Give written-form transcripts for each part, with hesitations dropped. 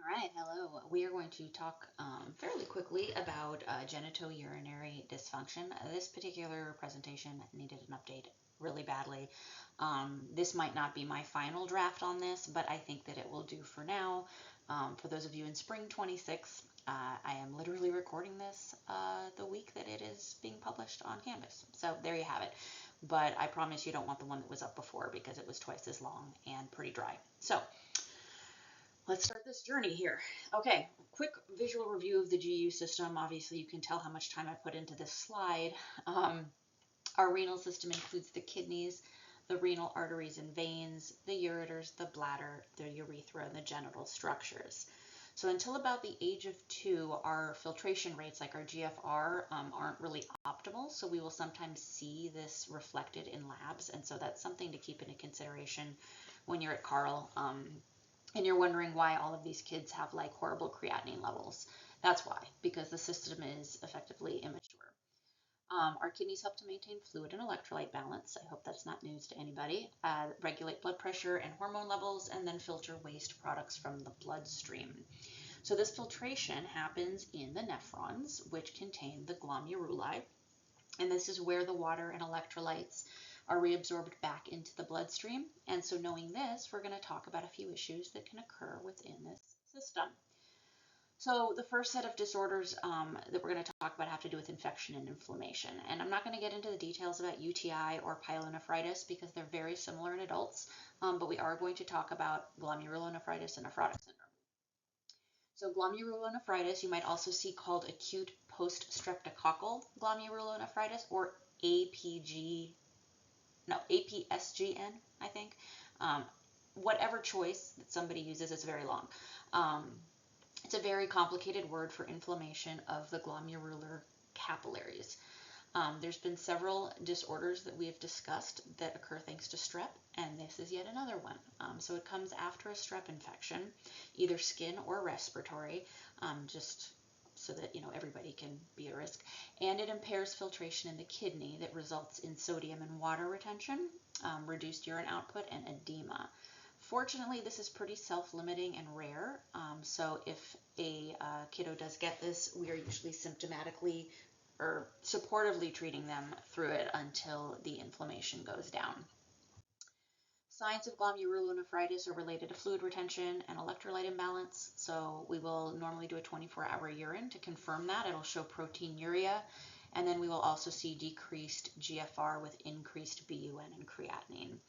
right, hello. We are going to talk fairly quickly about genitourinary dysfunction. This particular presentation needed an update really badly. This might not be my final draft on this, but I think that it will do for now. For those of you in spring 26, I am literally recording this the week that it is being published on Canvas. So there you have it. But I promise you don't want the one that was up before because it was twice as long and pretty dry. So let's start this journey here. Okay, quick visual review of the GU system. Obviously, you can tell how much time I put into this slide. Our renal system includes the kidneys, the renal arteries and veins, the ureters, the bladder, the urethra, and the genital structures. So until about the age of 2, our filtration rates, like our GFR, aren't really optimal. So we will sometimes see this reflected in labs. And so that's something to keep into consideration when you're at Carl. And you're wondering why all of these kids have like horrible creatinine levels. That's why, because the system is effectively immature. Our kidneys help to maintain fluid and electrolyte balance. I hope that's not news to anybody. Regulate blood pressure and hormone levels, and then filter waste products from the bloodstream. So this filtration happens in the nephrons, which contain the glomeruli. And this is where the water and electrolytes are reabsorbed back into the bloodstream. And so knowing this, we're going to talk about a few issues that can occur within this system. So the first set of disorders that we're going to talk about have to do with infection and inflammation. And I'm not going to get into the details about UTI or pyelonephritis because they're very similar in adults, but we are going to talk about glomerulonephritis and nephrotic syndrome. So glomerulonephritis, you might also see called acute post-streptococcal glomerulonephritis, or APSGN, I think. Whatever choice that somebody uses, it's very long. It's a very complicated word for inflammation of the glomerular capillaries. There's been several disorders that we have discussed that occur thanks to strep, and this is yet another one. So it comes after a strep infection, either skin or respiratory, just so that everybody can be at risk. And it impairs filtration in the kidney that results in sodium and water retention, reduced urine output, and edema. Fortunately, this is pretty self-limiting and rare. So if a kiddo does get this, we are usually symptomatically or supportively treating them through it until the inflammation goes down. Signs of glomerulonephritis are related to fluid retention and electrolyte imbalance. So we will normally do a 24-hour urine to confirm that. It'll show proteinuria, and then we will also see decreased GFR with increased BUN and creatinine.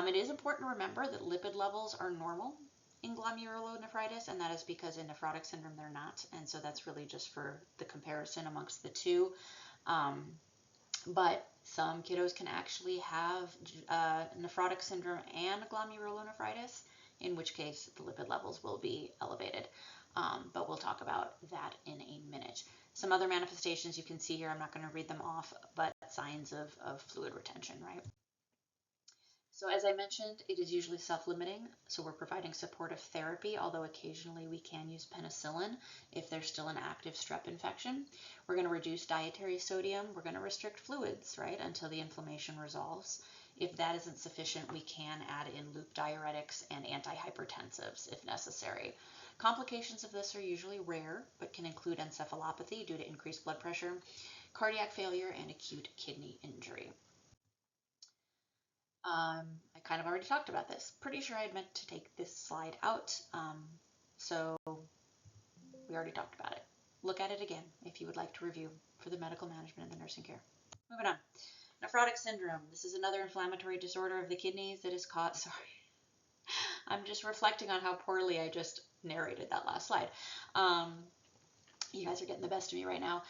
It is important to remember that lipid levels are normal in glomerulonephritis, and that is because in nephrotic syndrome they're not, and so that's really just for the comparison amongst the two. But some kiddos can actually have nephrotic syndrome and glomerulonephritis, in which case the lipid levels will be elevated. But we'll talk about that in a minute. Some other manifestations you can see here, I'm not going to read them off, but signs of fluid retention, right? So as I mentioned, it is usually self-limiting, so we're providing supportive therapy, although occasionally we can use penicillin if there's still an active strep infection. We're going to reduce dietary sodium. We're going to restrict fluids, right, until the inflammation resolves. If that isn't sufficient, we can add in loop diuretics and antihypertensives if necessary. Complications of this are usually rare, but can include encephalopathy due to increased blood pressure, cardiac failure, and acute kidney injury. I kind of already talked about this. Pretty sure I had meant to take this slide out, so we already talked about it. Look at it again if you would like to review for the medical management and the nursing care. Moving on. Nephrotic syndrome. This is another inflammatory disorder of the kidneys that is caused, sorry. I'm just reflecting on how poorly I just narrated that last slide. You guys are getting the best of me right now.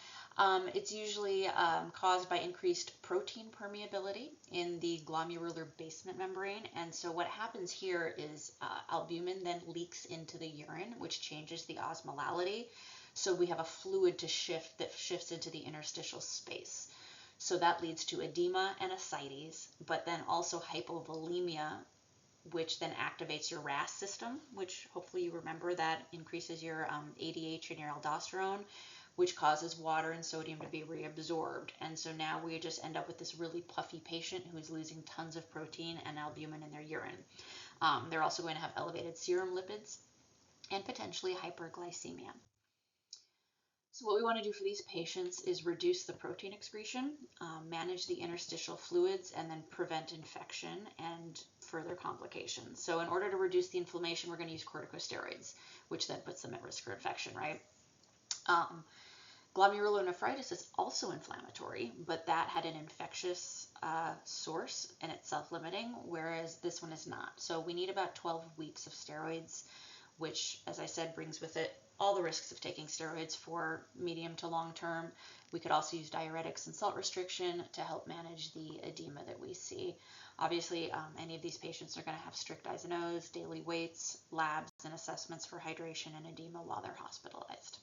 It's usually caused by increased protein permeability in the glomerular basement membrane. And so what happens here is albumin then leaks into the urine, which changes the osmolality. So we have a fluid to shift that shifts into the interstitial space. So that leads to edema and ascites, but then also hypovolemia, which then activates your RAS system, which hopefully you remember that increases your ADH and your aldosterone, which causes water and sodium to be reabsorbed. And so now we just end up with this really puffy patient who is losing tons of protein and albumin in their urine. They're also going to have elevated serum lipids. and potentially hyperglycemia. So what we want to do for these patients is reduce the protein excretion, manage the interstitial fluids, and then prevent infection and further complications. So in order to reduce the inflammation, we're going to use corticosteroids, which then puts them at risk for infection, right? Glomerulonephritis is also inflammatory, but that had an infectious source and it's self-limiting, whereas this one is not. So we need about 12 weeks of steroids, which, as I said, brings with it all the risks of taking steroids for medium to long term. We could also use diuretics and salt restriction to help manage the edema that we see. Obviously, any of these patients are going to have strict I's and O's, daily weights, labs, and assessments for hydration and edema while they're hospitalized.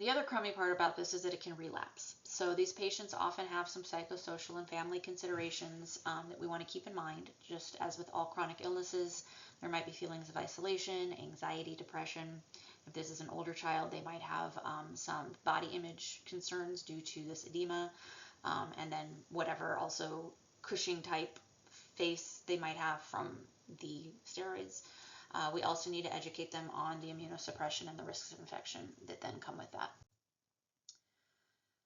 The other crummy part about this is that it can relapse. So these patients often have some psychosocial and family considerations that we want to keep in mind. Just as with all chronic illnesses, there might be feelings of isolation, anxiety, depression. If this is an older child, they might have some body image concerns due to this edema, and then whatever also Cushing type face they might have from the steroids. We also need to educate them on the immunosuppression and the risks of infection that then come with that.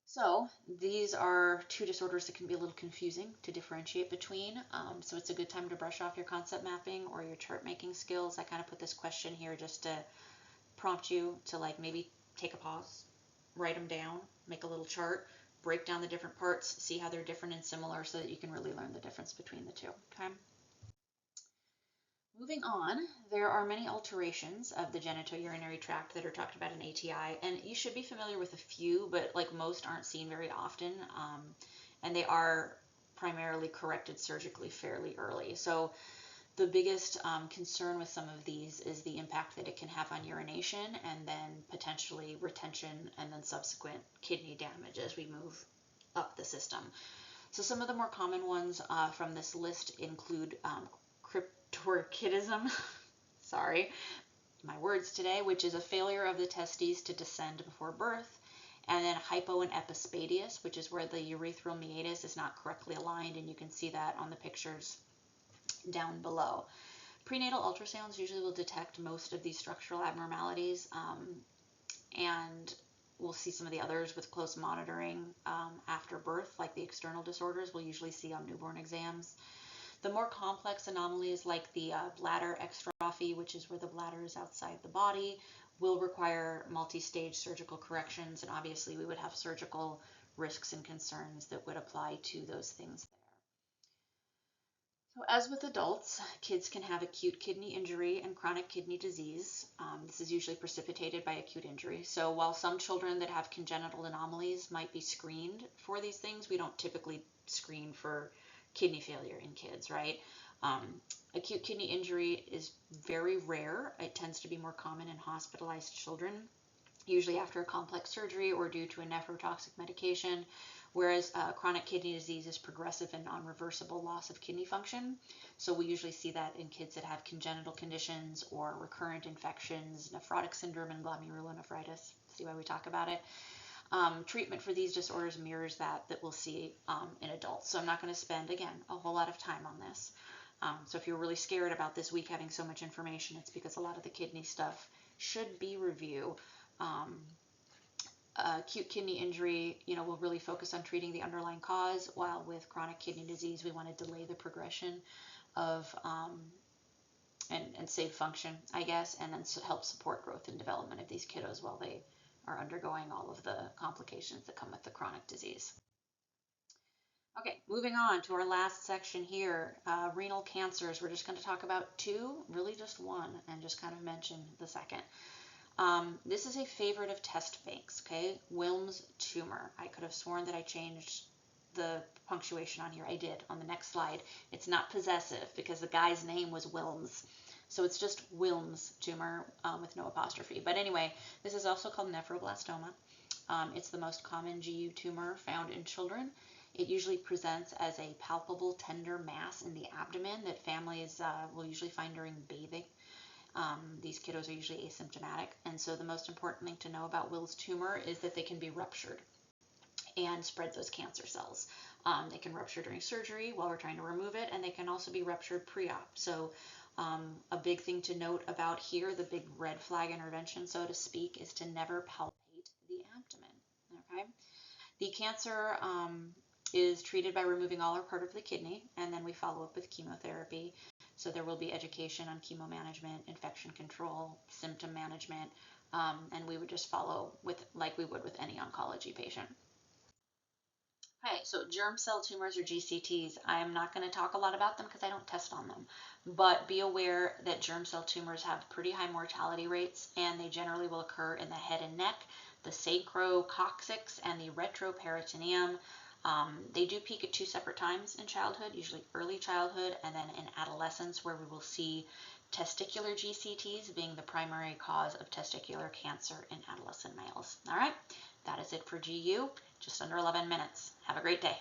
So these are two disorders that can be a little confusing to differentiate between. So it's a good time to brush off your concept mapping or your chart making skills. I kind of put this question here just to prompt you to maybe take a pause, write them down, make a little chart, break down the different parts, see how they're different and similar so that you can really learn the difference between the two. Okay. Moving on, there are many alterations of the genitourinary tract that are talked about in ATI, and you should be familiar with a few, but most aren't seen very often, and they are primarily corrected surgically fairly early. So the biggest concern with some of these is the impact that it can have on urination and then potentially retention and then subsequent kidney damage as we move up the system. So some of the more common ones from this list include cryptorchidism, sorry, my words today, which is a failure of the testes to descend before birth, and then hypo and epispadias, which is where the urethral meatus is not correctly aligned, and you can see that on the pictures down below. Prenatal ultrasounds usually will detect most of these structural abnormalities, and we'll see some of the others with close monitoring after birth, like the external disorders we'll usually see on newborn exams. The more complex anomalies like the bladder exstrophy, which is where the bladder is outside the body, will require multi-stage surgical corrections, and obviously we would have surgical risks and concerns that would apply to those things there. So as with adults, kids can have acute kidney injury and chronic kidney disease. This is usually precipitated by acute injury. So while some children that have congenital anomalies might be screened for these things, we don't typically screen for kidney failure in kids, right? Acute kidney injury is very rare. It tends to be more common in hospitalized children, usually after a complex surgery or due to a nephrotoxic medication, whereas chronic kidney disease is progressive and non-reversible loss of kidney function. So we usually see that in kids that have congenital conditions or recurrent infections, nephrotic syndrome, and glomerulonephritis. See why we talk about it? Treatment for these disorders mirrors that we'll see in adults. So I'm not going to spend, again, a whole lot of time on this. So if you're really scared about this week having so much information, it's because a lot of the kidney stuff should be review. Acute kidney injury, we'll really focus on treating the underlying cause, while with chronic kidney disease, we want to delay the progression of and save function, I guess, and then help support growth and development of these kiddos while they are undergoing all of the complications that come with the chronic disease. Okay, moving on to our last section here, renal cancers. We're just going to talk about two, really just one, and just kind of mention the second. This is a favorite of test banks, okay? Wilms tumor. I could have sworn that I changed the punctuation on here. I did on the next slide. It's not possessive because the guy's name was Wilms. So it's just Wilms tumor with no apostrophe. But anyway, this is also called nephroblastoma. It's the most common GU tumor found in children. It usually presents as a palpable tender mass in the abdomen that families will usually find during bathing. These kiddos are usually asymptomatic. And so the most important thing to know about Wills tumor is that they can be ruptured and spread those cancer cells. They can rupture during surgery while we're trying to remove it, and they can also be ruptured pre-op. So A big thing to note about here, the big red flag intervention, so to speak, is to never palpate the abdomen. Okay, the cancer is treated by removing all or part of the kidney, and then we follow up with chemotherapy. So there will be education on chemo management, infection control, symptom management, and we would just follow with like we would with any oncology patient. Okay, so germ cell tumors or GCTs, I'm not going to talk a lot about them because I don't test on them, but be aware that germ cell tumors have pretty high mortality rates, and they generally will occur in the head and neck, the sacrococcyx, and the retroperitoneum. They do peak at two separate times in childhood, usually early childhood, and then in adolescence, where we will see testicular GCTs being the primary cause of testicular cancer in adolescent males. All right, that is it for GU, just under 11 minutes. Have a great day.